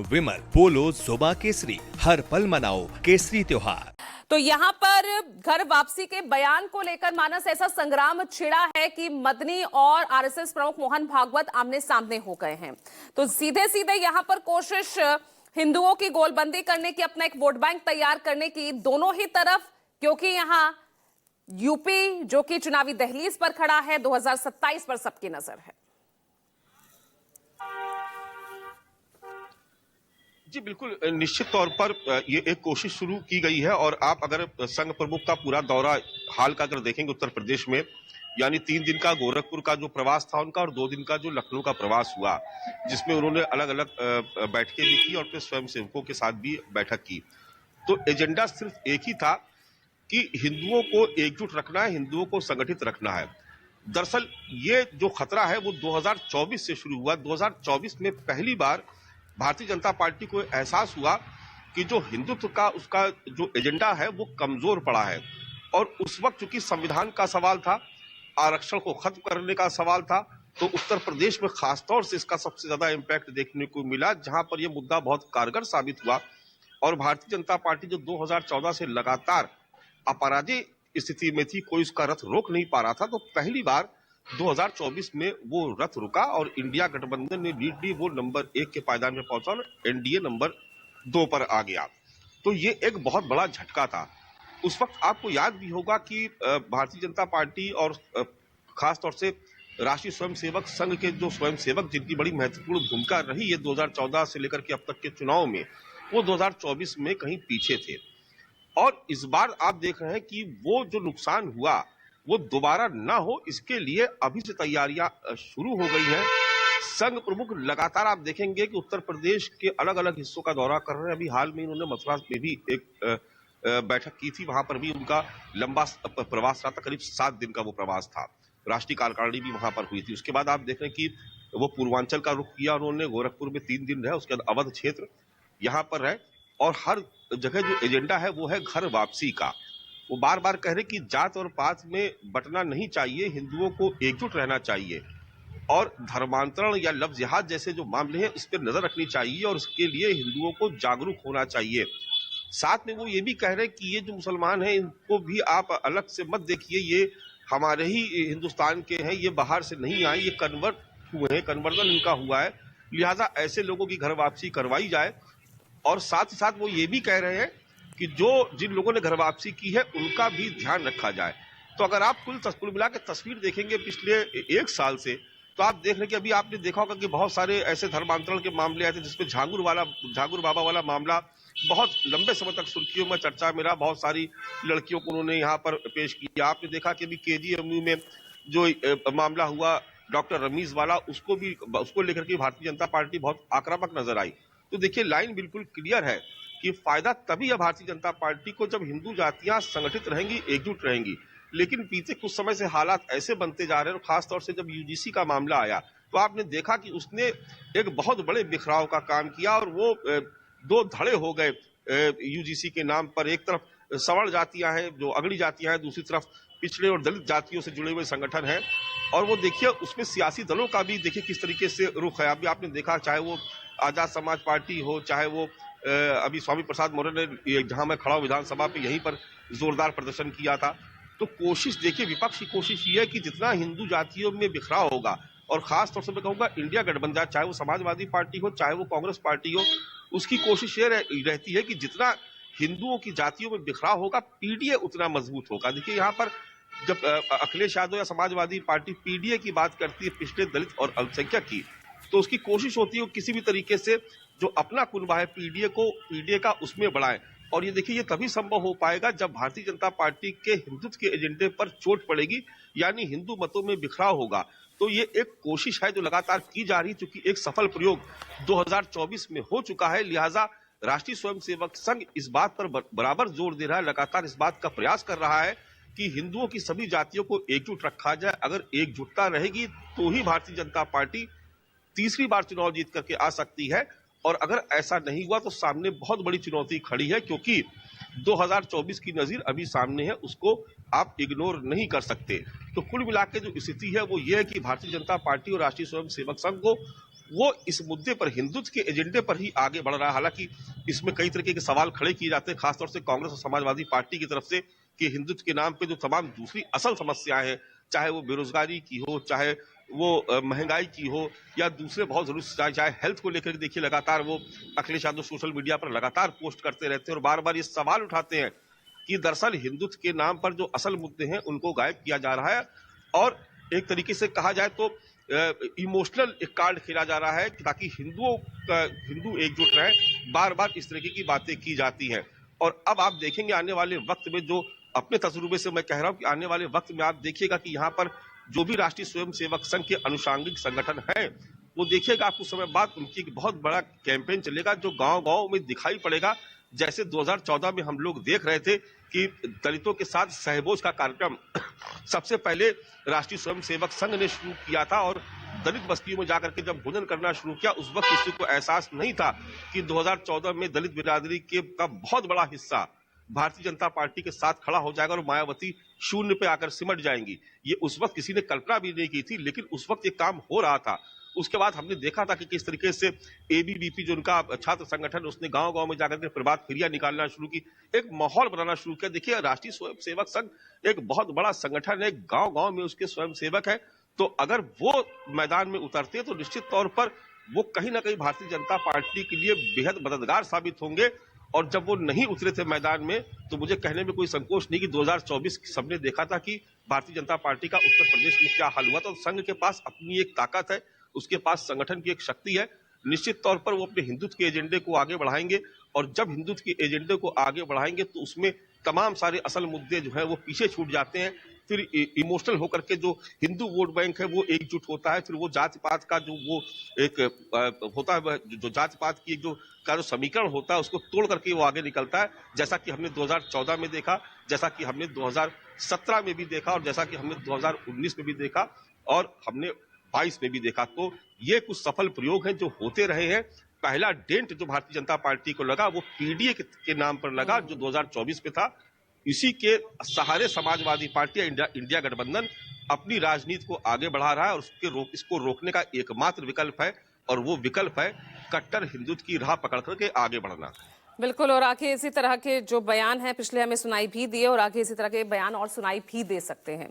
विमल, पोलो, जोबा केसरी, हर पल मनाओ केसरी त्योहार। तो यहाँ पर घर वापसी के बयान को लेकर मानस ऐसा संग्राम छिड़ा है कि मदनी और आरएसएस प्रमुख मोहन भागवत आमने सामने हो गए हैं। तो सीधे सीधे यहाँ पर कोशिश हिंदुओं की गोलबंदी करने की, अपना एक वोट बैंक तैयार करने की दोनों ही तरफ, क्योंकि यहाँ यूपी जो कि चुनावी दहलीज पर खड़ा है, 2027 पर सबकी नजर है। जी बिल्कुल, निश्चित तौर पर ये एक कोशिश शुरू की गई है। और आप अगर संघ प्रमुख का पूरा दौरा हाल का अगर देखेंगे उत्तर प्रदेश में, यानी 3 दिन का गोरखपुर का जो प्रवास था उनका और 2 दिन का जो लखनऊ का प्रवास हुआ, जिसमें उन्होंने अलग अलग बैठकें भी की और फिर स्वयंसेवकों के साथ भी बैठक की। तो एजेंडा सिर्फ एक ही था कि हिंदुओं को एकजुट रखना है, हिंदुओं को संगठित रखना है। दरअसल ये जो खतरा है वो 2024 से शुरू हुआ। 2024 में पहली बार भारतीय जनता पार्टी को एहसास हुआ कि जो हिंदुत्व का उसका जो एजेंडा है वो कमजोर पड़ा है। और उस वक्त चूंकि संविधान का सवाल था, आरक्षण को खत्म करने का सवाल था, तो उत्तर प्रदेश में खासतौर से इसका सबसे ज्यादा इम्पैक्ट देखने को मिला, जहां पर यह मुद्दा बहुत कारगर साबित हुआ। और भारतीय जनता पार्टी जो 2014 से लगातार अपराजित स्थिति में थी, कोई उसका रथ रोक नहीं पा रहा था, तो पहली बार 2024 में वो रथ रुका और इंडिया गठबंधन ने लीड ली, वो नंबर 1 के पायदान में पहुंचा और एनडीए नंबर 2 पर आ गया। तो ये एक बहुत बड़ा झटका था। उस वक्त आपको याद भी होगा कि भारतीय जनता पार्टी और खासतौर से राष्ट्रीय स्वयंसेवक संघ के जो स्वयंसेवक, जिनकी बड़ी महत्वपूर्ण भूमिका रही है 2014 से लेकर के अब तक के चुनाव में, वो 2024 में कहीं पीछे थे। और इस बार आप देख रहे हैं कि वो जो नुकसान हुआ वो दोबारा ना हो, इसके लिए अभी से तैयारियां शुरू हो गई हैं। संघ प्रमुख लगातार आप देखेंगे कि उत्तर प्रदेश के अलग अलग हिस्सों का दौरा कर रहे हैं। अभी हाल में इन्होंने मथुरा में भी एक बैठक की थी, वहां पर भी उनका लंबा प्रवास रहा था, करीब 7 दिन का वो प्रवास था। राष्ट्रीय कार्यकारिणी भी वहां पर हुई थी। उसके बाद आप देख रहे हैं कि वो पूर्वांचल का रुख किया उन्होंने, गोरखपुर में 3 दिन रहे, उसके बाद अवध क्षेत्र यहाँ पर रहे। और हर जगह जो एजेंडा है वो है घर वापसी का। वो बार बार कह रहे कि जात और पात में बंटना नहीं चाहिए, हिंदुओं को एकजुट रहना चाहिए और धर्मांतरण या लफ्ज जिहाद जैसे जो मामले हैं इस पर नजर रखनी चाहिए और इसके लिए हिंदुओं को जागरूक होना चाहिए। साथ में वो ये भी कह रहे हैं कि ये जो मुसलमान हैं इनको भी आप अलग से मत देखिए, ये हमारे ही हिंदुस्तान के हैं, ये बाहर से नहीं आए, ये कन्वर्ट हुए हैं, कन्वर्जन इनका हुआ है, लिहाजा ऐसे लोगों की घर वापसी करवाई जाए। और साथ ही साथ वो ये भी कह रहे हैं कि जिन लोगों ने घर वापसी की है उनका भी ध्यान रखा जाए। तो अगर आप कुल मिला के तस्वीर देखेंगे पिछले 1 साल से, तो आप देख रहे हैं कि अभी आपने देखा होगा कि बहुत सारे ऐसे धर्मांतरण के मामले आए थे जिसमें झांगुर बाबा वाला मामला बहुत लंबे समय तक सुर्खियों में चर्चा में रहा। बहुत सारी लड़कियों को उन्होंने यहाँ पर पेश किया। आपने देखा कि अभी केजीएमयू में जो मामला हुआ डॉक्टर रमीज वाला, उसको लेकर के भारतीय जनता पार्टी बहुत आक्रामक नजर आई। तो देखिए लाइन बिल्कुल क्लियर है कि फायदा तभी है भारतीय जनता पार्टी को जब हिंदू जातियां संगठित रहेंगी, एकजुट रहेंगी। लेकिन बीते कुछ समय से हालात ऐसे बनते जा रहे हैं, और खासतौर से जब यूजीसी का मामला आया तो आपने देखा कि उसने एक बहुत बड़े बिखराव का काम किया और वो 2 धड़े हो गए यूजीसी के नाम पर। एक तरफ सवर्ण जातियां हैं, जो अगड़ी जातियां हैं, दूसरी तरफ पिछड़े और दलित जातियों से जुड़े हुए संगठन हैं। और वो देखिए उसमें सियासी दलों का भी देखिए किस तरीके से रुख है। अभी आपने देखा, चाहे वो आजाद समाज पार्टी हो, चाहे वो अभी स्वामी प्रसाद मौर्य ने, जहां मैं खड़ा हूं विधानसभा पे, यहीं पर जोरदार प्रदर्शन किया था। तो कोशिश देखिए, विपक्ष की कोशिश ये है कि जितना हिंदू जातियों में बिखराव होगा, और खास तौर से मैं कहूंगा इंडिया गठबंधन, चाहे वो समाजवादी पार्टी हो चाहे वो कांग्रेस पार्टी हो, उसकी कोशिश ये रहती है कि जितना हिंदुओं की जातियों में बिखराव होगा, पीडीए उतना मजबूत होगा। देखिए यहाँ पर जब अखिलेश यादव या समाजवादी पार्टी पीडीए की बात करती है, पिछड़े दलित और अल्पसंख्यक की, तो उसकी कोशिश होती है किसी भी तरीके से जो अपना कुनबा है पीडीए का उसमें बढ़ाएं। और ये देखिए ये तभी संभव हो पाएगा जब भारतीय जनता पार्टी के हिंदुत्व के एजेंडे पर चोट पड़ेगी, यानी हिंदू मतों में बिखराव होगा। तो ये एक कोशिश है जो लगातार की जा रही है, क्योंकि एक सफल प्रयोग 2024 में हो चुका है। लिहाजा राष्ट्रीय स्वयंसेवक संघ इस बात पर बराबर जोर दे रहा है, लगातार इस बात का प्रयास कर रहा है कि हिंदुओं की सभी जातियों को एकजुट रखा जाए। अगर एकजुटता रहेगी तो ही भारतीय जनता पार्टी तीसरी बार चुनाव जीत करके आ सकती है। और अगर ऐसा नहीं हुआ तो सामने बहुत बड़ी चुनौती खड़ी है, क्योंकि 2024 की नजीर अभी सामने है, उसको आप इग्नोर नहीं कर सकते। तो कुल मिला के जो स्थिति है वो ये है कि भारतीय जनता पार्टी और राष्ट्रीय स्वयंसेवक संघ को वो इस मुद्दे पर, हिंदुत्व के एजेंडे पर ही आगे बढ़ रहा है। हालांकि इसमें कई तरीके के सवाल खड़े किए जाते हैं, खासतौर से कांग्रेस और समाजवादी पार्टी की तरफ से, कि हिंदुत्व के नाम पे जो तमाम दूसरी असल समस्याएं हैं, चाहे वो बेरोजगारी की हो, चाहे वो महंगाई की हो, या दूसरे बहुत जरूरी, चाहे हेल्थ को लेकर देखिए लगातार वो अखिलेश यादव सोशल मीडिया पर लगातार पोस्ट करते रहते हैं और बार बार ये सवाल उठाते हैं कि दरअसल हिंदुत्व के नाम पर जो असल मुद्दे हैं उनको गायब किया जा रहा है, और एक तरीके से कहा जाए तो इमोशनल एक कार्ड खेला जा रहा है ताकि हिंदू एकजुट रहे। बार बार इस तरीके की बातें की जाती हैं, और अब आप देखेंगे आने वाले वक्त में, जो अपने तजुर्बे से मैं कह रहा हूं कि आने वाले वक्त में आप देखिएगा कि यहाँ पर जो भी राष्ट्रीय स्वयंसेवक संघ के अनुषांगिक संगठन हैं, वो देखिएगा आप कुछ समय बाद उनकी एक बहुत बड़ा कैंपेन चलेगा जो गांव-गांव में दिखाई पड़ेगा। जैसे 2014 में हम लोग देख रहे थे कि दलितों के साथ सहभोज का कार्यक्रम सबसे पहले राष्ट्रीय स्वयंसेवक संघ ने शुरू किया था, और दलित बस्तियों में जाकर के जब भोजन करना शुरू किया, उस वक्त किसी को एहसास नहीं था कि 2014 में दलित बिरादरी का बहुत बड़ा हिस्सा भारतीय जनता पार्टी के साथ खड़ा हो जाएगा और मायावती शून्य पे आकर सिमट जाएंगी। ये उस वक्त किसी ने कल्पना भी नहीं की थी, लेकिन उस वक्त ये काम हो रहा था। उसके बाद हमने देखा था कि किस तरीके से एबीवीपी, जो उनका छात्र संगठन, उसने गांव-गांव में जाकर के प्रभात फेरियां निकालना शुरू की, एक माहौल बनाना शुरू किया। देखिए, राष्ट्रीय स्वयंसेवक संघ एक बहुत बड़ा संगठन है, गांव-गांव में उसके स्वयंसेवक है, तो अगर वो मैदान में उतरते तो निश्चित तौर पर वो कहीं ना कहीं भारतीय जनता पार्टी के लिए बेहद मददगार साबित होंगे। और जब वो नहीं उतरे थे मैदान में, तो मुझे कहने में कोई संकोच नहीं कि 2024 सबने देखा था कि भारतीय जनता पार्टी का उत्तर प्रदेश में क्या हाल हुआ था। तो संघ के पास अपनी एक ताकत है, उसके पास संगठन की एक शक्ति है। निश्चित तौर पर वो अपने हिंदुत्व के एजेंडे को आगे बढ़ाएंगे, और जब हिंदुत्व के एजेंडे को आगे बढ़ाएंगे तो उसमें तमाम सारे असल मुद्दे जो है वो पीछे छूट जाते हैं। फिर इमोशनल होकर के जो हिंदू वोट बैंक है वो एकजुट होता है। फिर वो जाति पात का जो वो एक होता है, जो जाति पात की जो समीकरण होता है, उसको तोड़ करके वो आगे निकलता है, जैसा कि हमने 2014 में देखा, जैसा कि हमने 2017 में भी देखा, और जैसा कि हमने 2019 में भी देखा, और हमने 22 में भी देखा। तो ये कुछ सफल प्रयोग हैं जो होते रहे हैं। पहला डेंट जो भारतीय जनता पार्टी को लगा वो पीडीए के नाम पर लगा, जो 2024 में था। इसी के सहारे समाजवादी पार्टी, इंडिया गठबंधन अपनी राजनीति को आगे बढ़ा रहा है, और इसको रोकने का एकमात्र विकल्प है, और वो विकल्प है कट्टर हिंदुत्व की राह पकड़ करके आगे बढ़ना। बिल्कुल, और आगे इसी तरह के जो बयान हैं पिछले हमें सुनाई भी दिए, और आगे इसी तरह के बयान और सुनाई भी दे सकते हैं।